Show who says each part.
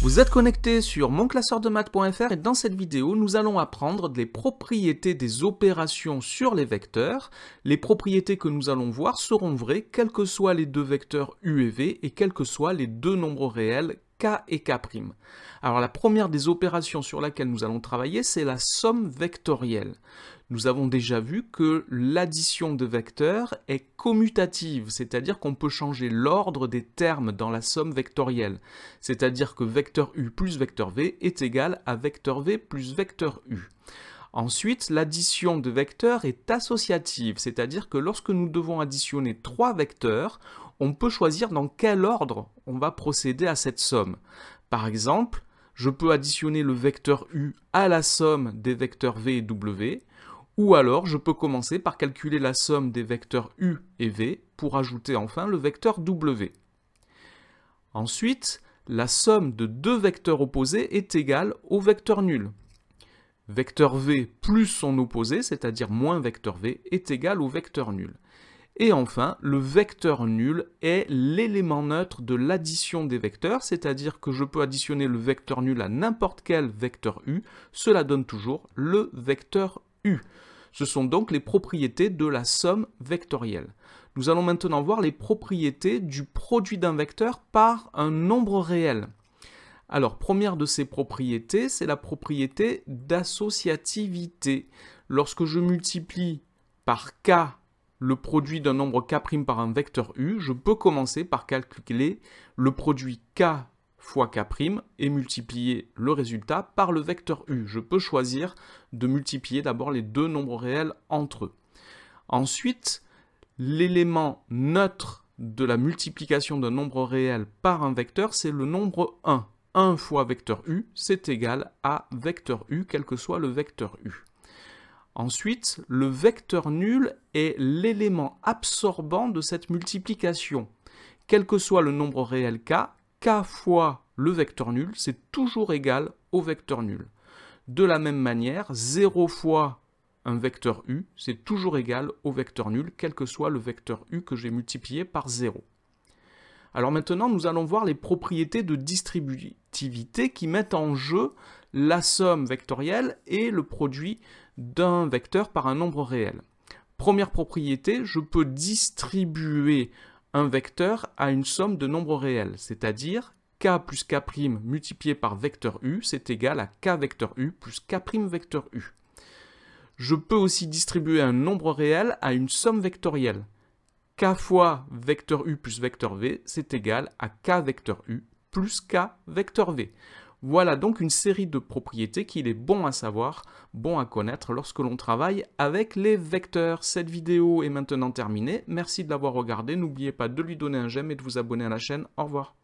Speaker 1: Vous êtes connecté sur monclasseurdemaths.fr et dans cette vidéo, nous allons apprendre les propriétés des opérations sur les vecteurs. Les propriétés que nous allons voir seront vraies, quels que soient les deux vecteurs u et v et quels que soient les deux nombres réels k et k'. Alors la première des opérations sur laquelle nous allons travailler, c'est la somme vectorielle. Nous avons déjà vu que l'addition de vecteurs est commutative, c'est-à-dire qu'on peut changer l'ordre des termes dans la somme vectorielle. C'est-à-dire que vecteur u plus vecteur v est égal à vecteur v plus vecteur u. Ensuite, l'addition de vecteurs est associative, c'est-à-dire que lorsque nous devons additionner trois vecteurs, on peut choisir dans quel ordre on va procéder à cette somme. Par exemple, je peux additionner le vecteur u à la somme des vecteurs v et w, ou alors je peux commencer par calculer la somme des vecteurs u et v pour ajouter enfin le vecteur w. Ensuite, la somme de deux vecteurs opposés est égale au vecteur nul. Vecteur v plus son opposé, c'est-à-dire moins vecteur v, est égal au vecteur nul. Et enfin, le vecteur nul est l'élément neutre de l'addition des vecteurs, c'est-à-dire que je peux additionner le vecteur nul à n'importe quel vecteur u, cela donne toujours le vecteur u. Ce sont donc les propriétés de la somme vectorielle. Nous allons maintenant voir les propriétés du produit d'un vecteur par un nombre réel. Alors, première de ces propriétés, c'est la propriété d'associativité. Lorsque je multiplie par k le produit d'un nombre k' par un vecteur u, je peux commencer par calculer le produit k fois k' et multiplier le résultat par le vecteur u. Je peux choisir de multiplier d'abord les deux nombres réels entre eux. Ensuite, l'élément neutre de la multiplication d'un nombre réel par un vecteur, c'est le nombre 1. 1 fois vecteur u, c'est égal à vecteur u, quel que soit le vecteur u. Ensuite, le vecteur nul est l'élément absorbant de cette multiplication. Quel que soit le nombre réel k, k fois le vecteur nul, c'est toujours égal au vecteur nul. De la même manière, 0 fois un vecteur u, c'est toujours égal au vecteur nul, quel que soit le vecteur u que j'ai multiplié par 0. Alors maintenant, nous allons voir les propriétés de distributivité qui mettent en jeu la somme vectorielle et le produit d'un vecteur par un nombre réel. Première propriété, je peux distribuer un vecteur à une somme de nombres réels, c'est-à-dire k plus k' multiplié par vecteur u, c'est égal à k vecteur u plus k' vecteur u. Je peux aussi distribuer un nombre réel à une somme vectorielle. K fois vecteur u plus vecteur v, c'est égal à k vecteur u plus k vecteur v. Voilà donc une série de propriétés qu'il est bon à savoir, bon à connaître lorsque l'on travaille avec les vecteurs. Cette vidéo est maintenant terminée. Merci de l'avoir regardée. N'oubliez pas de lui donner un j'aime et de vous abonner à la chaîne. Au revoir.